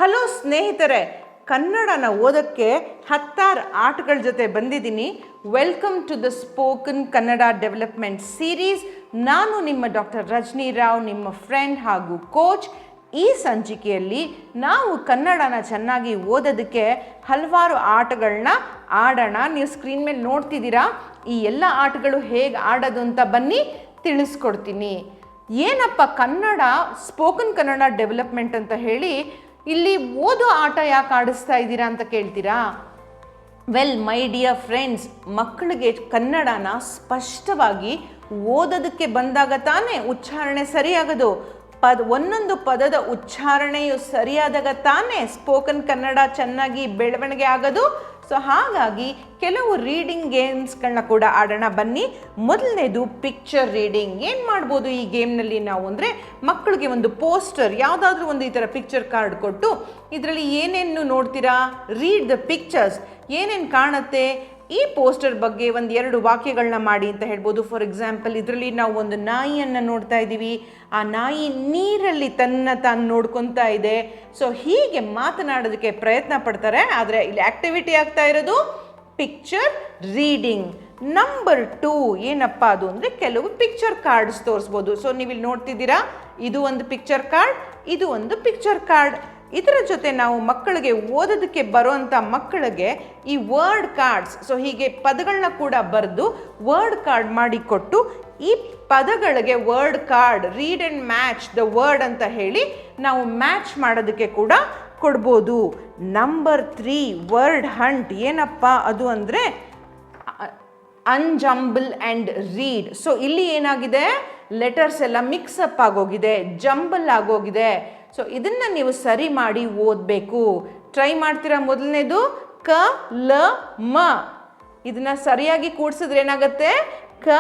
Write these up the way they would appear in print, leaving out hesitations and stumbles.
Hello ಸ್ನೇಹಿತರೆ, ಕನ್ನಡನ ಓದೋಕ್ಕೆ ಹತ್ತಾರು ಆಟಗಳ ಜೊತೆ ಬಂದಿದ್ದೀನಿ. Welcome to the spoken Kannada development series. ನಾನು ನಿಮ್ಮ ಡಾಕ್ಟರ್ ರಜನಿ ರಾವ್, ನಿಮ್ಮ ಫ್ರೆಂಡ್ ಹಾಗೂ ಕೋಚ್. ಈ ಸಂಚಿಕೆಯಲ್ಲಿ ನಾವು ಕನ್ನಡನ ಚೆನ್ನಾಗಿ ಓದೋದಕ್ಕೆ ಹಲವಾರು ಆಟಗಳನ್ನ ಆಡೋಣ. ನೀವು ಸ್ಕ್ರೀನ್ ಮೇಲೆ ನೋಡ್ತಿದ್ದೀರಾ. ಈ ಎಲ್ಲ ಆಟಗಳು ಹೇಗೆ ಆಡೋದು ಅಂತ ಬನ್ನಿ ತಿಳಿಸ್ಕೊಡ್ತೀನಿ. ಏನಪ್ಪ ಕನ್ನಡ ಸ್ಪೋಕನ್ ಕನ್ನಡ ಡೆವಲಪ್ಮೆಂಟ್ ಅಂತ ಹೇಳಿ ಇಲ್ಲಿ ಓದೋ ಆಟ ಯಾಕೆ ಆಡಿಸ್ತಾ ಇದ್ದೀರಾ ಅಂತ ಕೇಳ್ತೀರಾ? ವೆಲ್ ಮೈ ಡಿಯರ್ ಫ್ರೆಂಡ್ಸ್, ಮಕ್ಕಳಿಗೆ ಕನ್ನಡನ ಸ್ಪಷ್ಟವಾಗಿ ಓದೋದಕ್ಕೆ ಬಂದಾಗ ತಾನೇ ಉಚ್ಚಾರಣೆ ಸರಿಯಾಗೋದು. ಒಂದೊಂದು ಪದದ ಉಚ್ಚಾರಣೆಯು ಸರಿಯಾದಾಗ ತಾನೇ ಸ್ಪೋಕನ್ ಕನ್ನಡ ಚೆನ್ನಾಗಿ ಬೆಳವಣಿಗೆ ಆಗೋದು. ಸೊ ಹಾಗಾಗಿ ಕೆಲವು ರೀಡಿಂಗ್ ಗೇಮ್ಸ್ಗಳನ್ನ ಕೂಡ ಆಡೋಣ ಬನ್ನಿ. ಮೊದಲನೇದು ಪಿಕ್ಚರ್ ರೀಡಿಂಗ್. ಏನು ಮಾಡ್ಬೋದು ಈ ಗೇಮ್ನಲ್ಲಿ ನಾವು ಅಂದರೆ, ಮಕ್ಕಳಿಗೆ ಒಂದು ಪೋಸ್ಟರ್, ಯಾವುದಾದ್ರೂ ಒಂದು ಈ ಥರ ಪಿಕ್ಚರ್ ಕಾರ್ಡ್ ಕೊಟ್ಟು ಇದರಲ್ಲಿ ಏನೇನು ನೋಡ್ತೀರಾ, ರೀಡ್ ದ ಪಿಕ್ಚರ್ಸ್, ಏನೇನು ಕಾಣುತ್ತೆ, ಈ ಪೋಸ್ಟರ್ ಬಗ್ಗೆ ಒಂದು 2 ವಾಕ್ಯಗಳನ್ನ ಮಾಡಿ ಅಂತ ಹೇಳ್ಬೋದು. ಫಾರ್ ಎಕ್ಸಾಂಪಲ್, ಇದರಲ್ಲಿ ನಾವು ಒಂದು ನಾಯಿಯನ್ನು ನೋಡ್ತಾ ಇದ್ದೀವಿ. ಆ ನಾಯಿ ನೀರಲ್ಲಿ ತಾನು ನೋಡ್ಕೊತಾ ಇದೆ. ಸೊ ಹೀಗೆ ಮಾತನಾಡೋದಕ್ಕೆ ಪ್ರಯತ್ನ ಪಡ್ತಾರೆ. ಆದರೆ ಇಲ್ಲಿ ಆಕ್ಟಿವಿಟಿ ಆಗ್ತಾ ಇರೋದು ಪಿಕ್ಚರ್ ರೀಡಿಂಗ್. ನಂಬರ್ 2 ಏನಪ್ಪ ಅದು ಅಂದರೆ, ಕೆಲವು ಪಿಕ್ಚರ್ ಕಾರ್ಡ್ಸ್ ತೋರಿಸ್ಬೋದು. ಸೊ ನೀವಿಲ್ಲಿ ನೋಡ್ತಿದ್ದೀರಾ, ಇದು ಒಂದು ಪಿಕ್ಚರ್ ಕಾರ್ಡ್, ಇದು ಒಂದು ಪಿಕ್ಚರ್ ಕಾರ್ಡ್. ಇದರ ಜೊತೆ ನಾವು ಮಕ್ಕಳಿಗೆ ಓದೋದಕ್ಕೆ ಬರುವಂಥ ಮಕ್ಕಳಿಗೆ ಈ ವರ್ಡ್ ಕಾರ್ಡ್ಸ್, ಸೊ ಹೀಗೆ ಪದಗಳನ್ನ ಕೂಡ ಬರೆದು ವರ್ಡ್ ಕಾರ್ಡ್ ಮಾಡಿ ಕೊಟ್ಟು, ಈ ಪದಗಳಿಗೆ word card read and match the word ಅಂತ ಹೇಳಿ ನಾವು ಮ್ಯಾಚ್ ಮಾಡೋದಕ್ಕೆ ಕೂಡ ಕೊಡ್ಬೋದು. Number 3 word Hunt. ಏನಪ್ಪ ಅದು ಅಂದರೆ ಅನ್ಜಂಬಲ್ ಆ್ಯಂಡ್ ರೀಡ್. ಸೊ ಇಲ್ಲಿ ಏನಾಗಿದೆ, ಲೆಟರ್ಸ್ ಎಲ್ಲ ಮಿಕ್ಸಪ್ ಆಗೋಗಿದೆ, ಜಂಬಲ್ ಆಗೋಗಿದೆ. ಸೊ ಇದನ್ನು ನೀವು ಸರಿ ಮಾಡಿ ಓದಬೇಕು. ಟ್ರೈ ಮಾಡ್ತೀರಾ? ಮೊದಲನೇದು ಕ ಲ ಮ, ಇದನ್ನ ಸರಿಯಾಗಿ ಕೂಡಿಸಿದ್ರೆ ಏನಾಗುತ್ತೆ, ಕ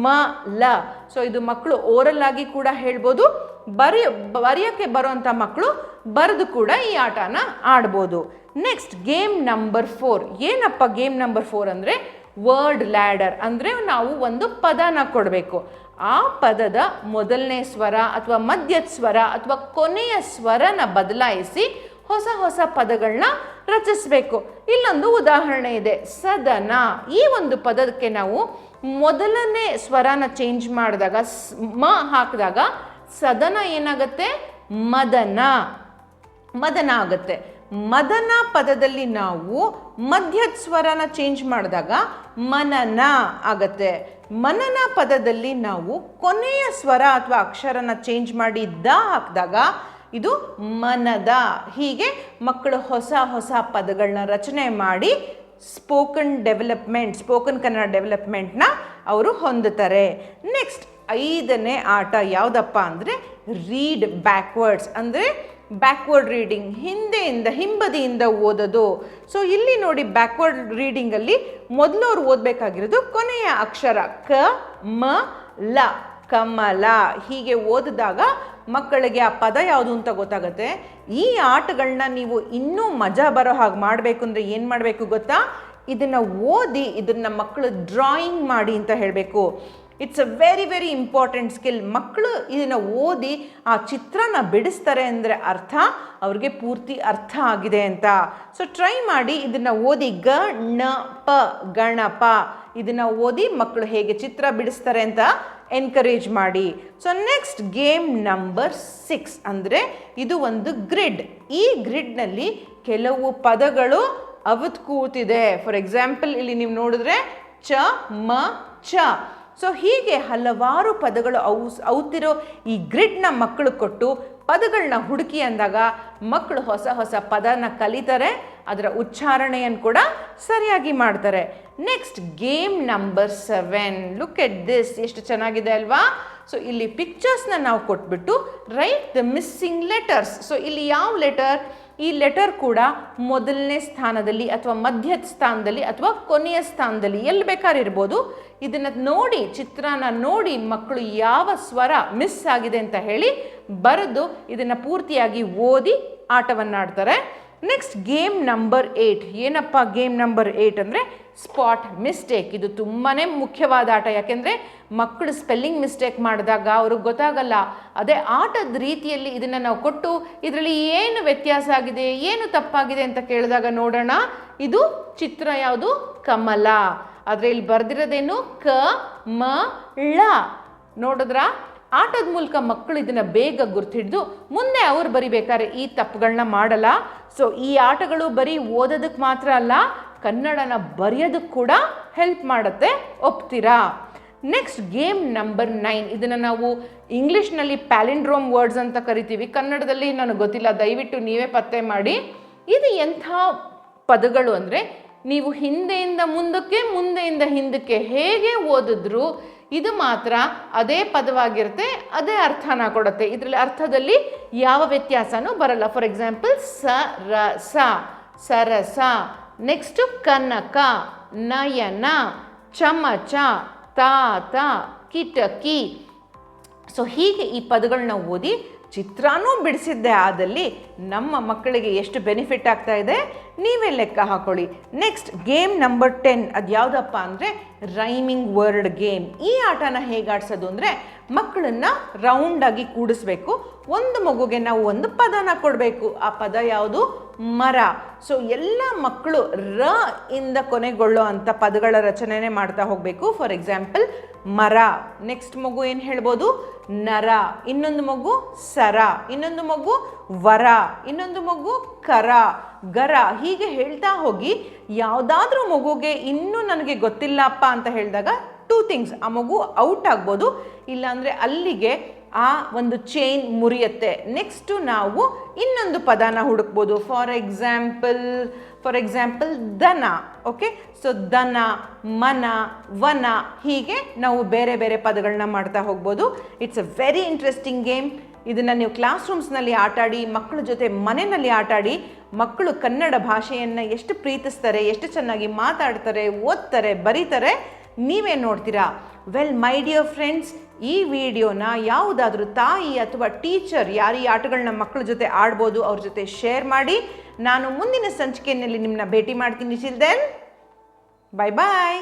ಮ ಲ. ಸೊ ಇದು ಮಕ್ಕಳು ಓರಲ್ ಆಗಿ ಕೂಡ ಹೇಳ್ಬೋದು, ಬರೆಯೋಕ್ಕೆ ಬರುವಂಥ ಮಕ್ಕಳು ಬರೆದು ಕೂಡ ಈ ಆಟನ ಆಡ್ಬೋದು. Next game number 4. ಏನಪ್ಪ ಗೇಮ್ ನಂಬರ್ 4 ಅಂದರೆ, ವರ್ಡ್ ಲ್ಯಾಡರ್. ಅಂದರೆ ನಾವು ಒಂದು ಪದನ ಕೊಡಬೇಕು. ಆ ಪದದ ಮೊದಲನೇ ಸ್ವರ ಅಥವಾ ಮಧ್ಯದ ಸ್ವರ ಅಥವಾ ಕೊನೆಯ ಸ್ವರನ ಬದಲಾಯಿಸಿ ಹೊಸ ಹೊಸ ಪದಗಳನ್ನ ರಚಿಸಬೇಕು. ಇಲ್ಲೊಂದು ಉದಾಹರಣೆ ಇದೆ, ಸದನ. ಈ ಒಂದು ಪದಕ್ಕೆ ನಾವು ಮೊದಲನೇ ಸ್ವರನ ಚೇಂಜ್ ಮಾಡಿದಾಗ, ಮ ಹಾಕಿದಾಗ ಸದನ ಏನಾಗುತ್ತೆ, ಮದನ. ಮದನ ಆಗುತ್ತೆ. ಮದನ ಪದದಲ್ಲಿ ನಾವು ಮಧ್ಯದ ಸ್ವರನ ಚೇಂಜ್ ಮಾಡಿದಾಗ ಮನನ ಆಗತ್ತೆ. ಮನನ ಪದದಲ್ಲಿ ನಾವು ಕೊನೆಯ ಸ್ವರ ಅಥವಾ ಅಕ್ಷರನ ಚೇಂಜ್ ಮಾಡಿ ದ ಹಾಕಿದಾಗ ಇದು ಮನದ. ಹೀಗೆ ಮಕ್ಕಳು ಹೊಸ ಹೊಸ ಪದಗಳನ್ನ ರಚನೆ ಮಾಡಿ ಸ್ಪೋಕನ್ ಕನ್ನಡ ಡೆವಲಪ್ಮೆಂಟ್ನ ಅವರು ಹೊಂದುತ್ತಾರೆ. ನೆಕ್ಸ್ಟ್ 5ನೇ ಆಟ ಯಾವುದಪ್ಪ ಅಂದರೆ, ರೀಡ್ ಬ್ಯಾಕ್ವರ್ಡ್ಸ್. ಅಂದರೆ ಬ್ಯಾಕ್ವರ್ಡ್ ರೀಡಿಂಗ್, ಹಿಂಬದಿಯಿಂದ ಓದೋದು. ಸೊ ಇಲ್ಲಿ ನೋಡಿ, ಬ್ಯಾಕ್ವರ್ಡ್ ರೀಡಿಂಗಲ್ಲಿ ಮೊದಲು ಅವ್ರು ಓದಬೇಕಾಗಿರೋದು ಕೊನೆಯ ಅಕ್ಷರ ಕ ಮ ಲ, ಕಮಲ. ಹೀಗೆ ಓದಿದಾಗ ಮಕ್ಕಳಿಗೆ ಆ ಪದ ಯಾವುದು ಅಂತ ಗೊತ್ತಾಗುತ್ತೆ. ಈ ಆಟಗಳನ್ನ ನೀವು ಇನ್ನೂ ಮಜಾ ಬರೋ ಹಾಗೆ ಮಾಡಬೇಕು ಅಂದರೆ ಏನು ಮಾಡಬೇಕು ಗೊತ್ತಾ, ಇದನ್ನು ಓದಿ ಇದನ್ನು ಮಕ್ಕಳು ಡ್ರಾಯಿಂಗ್ ಮಾಡಿ ಅಂತ ಹೇಳಬೇಕು. It's a very very important skill. ಮಕ್ಕಳು ಇದನ್ನು ಓದಿ ಆ ಚಿತ್ರನ ಬಿಡಿಸ್ತಾರೆ ಅಂದರೆ ಅರ್ಥ ಅವ್ರಿಗೆ ಪೂರ್ತಿ ಅರ್ಥ ಆಗಿದೆ ಅಂತ. ಸೊ ಟ್ರೈ ಮಾಡಿ, ಇದನ್ನು ಓದಿ. ಗಣಪ, ಇದನ್ನು ಓದಿ ಮಕ್ಕಳು ಹೇಗೆ ಚಿತ್ರ ಬಿಡಿಸ್ತಾರೆ ಅಂತ ಎನ್ಕರೇಜ್ ಮಾಡಿ. ಸೊ ನೆಕ್ಸ್ಟ್ ಗೇಮ್ ನಂಬರ್ 6 ಅಂದರೆ, ಇದು ಒಂದು ಗ್ರಿಡ್. ಈ ಗ್ರಿಡ್ನಲ್ಲಿ ಕೆಲವು ಪದಗಳು ಅವತ್ ಕೂತಿದೆ. ಫಾರ್ ಎಕ್ಸಾಂಪಲ್, ಇಲ್ಲಿ ನೀವು ನೋಡಿದ್ರೆ ಚ ಮ ಚ. ಸೊ ಹೀಗೆ ಹಲವಾರು ಪದಗಳು ಅವತಿರೋ ಈ ಗ್ರಿಡ್ನ ಮಕ್ಕಳು ಕೊಟ್ಟು ಪದಗಳನ್ನ ಹುಡುಕಿ ಅಂದಾಗ ಮಕ್ಕಳು ಹೊಸ ಹೊಸ ಪದನ ಕಲಿತಾರೆ, ಅದರ ಉಚ್ಚಾರಣೆಯನ್ನು ಕೂಡ ಸರಿಯಾಗಿ ಮಾಡ್ತಾರೆ. Next game number 7. Look at this, ಎಷ್ಟು ಚೆನ್ನಾಗಿದೆ ಅಲ್ವಾ? ಸೊ ಇಲ್ಲಿ ಪಿಕ್ಚರ್ಸ್ನ ನಾವು ಕೊಟ್ಬಿಟ್ಟು right the missing letters. So ಇಲ್ಲಿ ಯಾವ ಲೆಟರ್, ಈ ಲೆಟರ್ ಕೂಡ ಮೊದಲನೇ ಸ್ಥಾನದಲ್ಲಿ ಅಥವಾ ಮಧ್ಯದ ಸ್ಥಾನದಲ್ಲಿ ಅಥವಾ ಕೊನೆಯ ಸ್ಥಾನದಲ್ಲಿ ಎಲ್ಲಿ ಬೇಕಾದ್ರೆ ಇರ್ಬೋದು. ಇದನ್ನು ನೋಡಿ, ಚಿತ್ರನ ನೋಡಿ ಮಕ್ಕಳು ಯಾವ ಸ್ವರ ಮಿಸ್ ಆಗಿದೆ ಅಂತ ಹೇಳಿ ಬರೆದು ಇದನ್ನು ಪೂರ್ತಿಯಾಗಿ ಓದಿ ಆಟವನ್ನು ಆಡ್ತಾರೆ. Next game number 8. ಏನಪ್ಪ ಗೇಮ್ ನಂಬರ್ 8 ಅಂದರೆ ಸ್ಪಾಟ್ ಮಿಸ್ಟೇಕ್. ಇದು ತುಂಬಾ ಮುಖ್ಯವಾದ ಆಟ. ಯಾಕೆಂದರೆ ಮಕ್ಕಳು ಸ್ಪೆಲ್ಲಿಂಗ್ ಮಿಸ್ಟೇಕ್ ಮಾಡಿದಾಗ ಅವ್ರಿಗೆ ಗೊತ್ತಾಗಲ್ಲ. ಅದೇ ಆಟದ ರೀತಿಯಲ್ಲಿ ಇದನ್ನು ನಾವು ಕೊಟ್ಟು ಇದರಲ್ಲಿ ಏನು ವ್ಯತ್ಯಾಸ ಆಗಿದೆ, ಏನು ತಪ್ಪಾಗಿದೆ ಅಂತ ಕೇಳಿದಾಗ ನೋಡೋಣ. ಇದು ಚಿತ್ರ ಯಾವುದು? ಕಮಲ. ಆದರೆ ಇಲ್ಲಿ ಬರೆದಿರೋದೇನು? ಕ ಮ ಳ. ನೋಡಿದ್ರ? ಆಟದ ಮೂಲಕ ಮಕ್ಕಳು ಇದನ್ನು ಬೇಗ ಗುರ್ತಿಡಿದು ಮುಂದೆ ಅವ್ರು ಬರಿಬೇಕಾದ್ರೆ ಈ ತಪ್ಪುಗಳನ್ನ ಮಾಡಲ್ಲ. ಸೊ ಈ ಆಟಗಳು ಬರೀ ಓದೋದಕ್ಕೆ ಮಾತ್ರ ಅಲ್ಲ, ಕನ್ನಡನ ಬರೆಯೋದಕ್ಕೆ ಕೂಡ ಹೆಲ್ಪ್ ಮಾಡುತ್ತೆ. ಒಪ್ತೀರಾ? Next game number 9. ಇದನ್ನು ನಾವು ಇಂಗ್ಲೀಷ್ನಲ್ಲಿ ಪ್ಯಾಲಿಂಡ್ರೋಮ್ ವರ್ಡ್ಸ್ ಅಂತ ಕರಿತೀವಿ. ಕನ್ನಡದಲ್ಲಿ ನನಗೆ ಗೊತ್ತಿಲ್ಲ, ದಯವಿಟ್ಟು ನೀವೇ ಪತ್ತೆ ಮಾಡಿ. ಇದು ಎಂಥ ಪದಗಳು ಅಂದರೆ ನೀವು ಹಿಂದೆಯಿಂದ ಮುಂದಕ್ಕೆ, ಮುಂದೆಯಿಂದ ಹಿಂದಕ್ಕೆ ಹೇಗೆ ಓದಿದ್ರು ಇದು ಮಾತ್ರ ಅದೇ ಪದವಾಗಿರುತ್ತೆ, ಅದೇ ಅರ್ಥನ ಕೊಡುತ್ತೆ. ಇದರಲ್ಲಿ ಅರ್ಥದಲ್ಲಿ ಯಾವ ವ್ಯತ್ಯಾಸನೂ ಬರಲ್ಲ. ಫಾರ್ ಎಕ್ಸಾಂಪಲ್ ಸರಸ, ಸರಸ. ನೆಕ್ಸ್ಟು ಕನಕ, ನಯನ, ಚಮಚ, ತಾತ, ಕಿಟಕಿ. ಸೊ ಹೀಗೆ ಈ ಪದಗಳನ್ನ ಓದಿ ಚಿತ್ರನೂ ಬಿಡಿಸಿದ್ದೆ ಆದಲ್ಲಿ ನಮ್ಮ ಮಕ್ಕಳಿಗೆ ಎಷ್ಟು ಬೆನಿಫಿಟ್ ಆಗ್ತಾ ಇದೆ ನೀವೇ ಲೆಕ್ಕ ಹಾಕೊಳ್ಳಿ. Next game number 10. ಅದು ಯಾವುದಪ್ಪ ಅಂದರೆ ರೈಮಿಂಗ್ ವರ್ಡ್ ಗೇಮ್. ಈ ಆಟನ ಹೇಗೆ ಆಡಿಸೋದು ಅಂದರೆ ಮಕ್ಕಳನ್ನು ರೌಂಡಾಗಿ ಕೂಡಿಸ್ಬೇಕು. ಒಂದು ಮಗುಗೆ ನಾವು ಒಂದು ಪದನ ಕೊಡಬೇಕು. ಆ ಪದ ಯಾವುದು? ಮರ. ಸೊ ಎಲ್ಲ ಮಕ್ಕಳು ರ ಇಂದ ಕೊನೆಗೊಳ್ಳೋ ಅಂಥ ಪದಗಳ ರಚನೆನೇ ಮಾಡ್ತಾ ಹೋಗಬೇಕು. ಫಾರ್ ಎಕ್ಸಾಂಪಲ್ ಮರ. ನೆಕ್ಸ್ಟ್ ಮಗು ಏನು ಹೇಳ್ಬೋದು? ನರ. ಇನ್ನೊಂದು ಮಗು ಸರ. ಇನ್ನೊಂದು ಮಗು ವರ. ಇನ್ನೊಂದು ಮಗು ಕರ, ಗರ. ಹೀಗೆ ಹೇಳ್ತಾ ಹೋಗಿ ಯಾವುದಾದ್ರೂ ಮಗುಗೆ ಇನ್ನೂ ನನಗೆ ಗೊತ್ತಿಲ್ಲಪ್ಪ ಅಂತ ಹೇಳಿದಾಗ 2 ಥಿಂಗ್ಸ್. ಆ ಮಗು ಔಟ್ ಆಗ್ಬೋದು, ಇಲ್ಲಾಂದರೆ ಅಲ್ಲಿಗೆ ಆ ಒಂದು ಚೈನ್ ಮುರಿಯುತ್ತೆ. ನೆಕ್ಸ್ಟು ನಾವು ಇನ್ನೊಂದು ಪದನ ಹುಡುಕ್ಬೋದು. ಫಾರ್ ಎಕ್ಸಾಂಪಲ್ ದನ. ಓಕೆ, ಸೊ ದನ, ಮನ, ವನ. ಹೀಗೆ ನಾವು ಬೇರೆ ಬೇರೆ ಪದಗಳನ್ನ ಮಾಡ್ತಾ ಹೋಗ್ಬೋದು. It's a very interesting game. ಇದನ್ನು ನೀವು ಕ್ಲಾಸ್ ರೂಮ್ಸ್ನಲ್ಲಿ ಆಟಾಡಿ, ಮಕ್ಕಳ ಜೊತೆ ಮನೆಯಲ್ಲಿ ಆಟಾಡಿ, ಮಕ್ಕಳು ಕನ್ನಡ ಭಾಷೆಯನ್ನು ಎಷ್ಟು ಪ್ರೀತಿಸ್ತಾರೆ, ಎಷ್ಟು ಚೆನ್ನಾಗಿ ಮಾತಾಡ್ತಾರೆ, ಓದ್ತಾರೆ, ಬರೀತಾರೆ, ನೀವೇ ನೋಡ್ತೀರಾ. ವೆಲ್ ಮೈ ಡಿಯರ್ ಫ್ರೆಂಡ್ಸ್, ಈ ವಿಡಿಯೋನ ಯಾವುದಾದ್ರೂ ತಾಯಿ ಅಥವಾ ಟೀಚರ್ ಯಾರು ಈ ಆಟಗಳನ್ನ ಮಕ್ಕಳ ಜೊತೆ ಆಡ್ಬೋದು ಅವ್ರ ಜೊತೆ ಶೇರ್ ಮಾಡಿ. ನಾನು ಮುಂದಿನ ಸಂಚಿಕೆಯಲ್ಲಿ ನಿಮ್ಮನ್ನ ಭೇಟಿ ಮಾಡ್ತೀನಿ. ಟಿಲ್ ದೆನ್, ಬೈ ಬಾಯ್.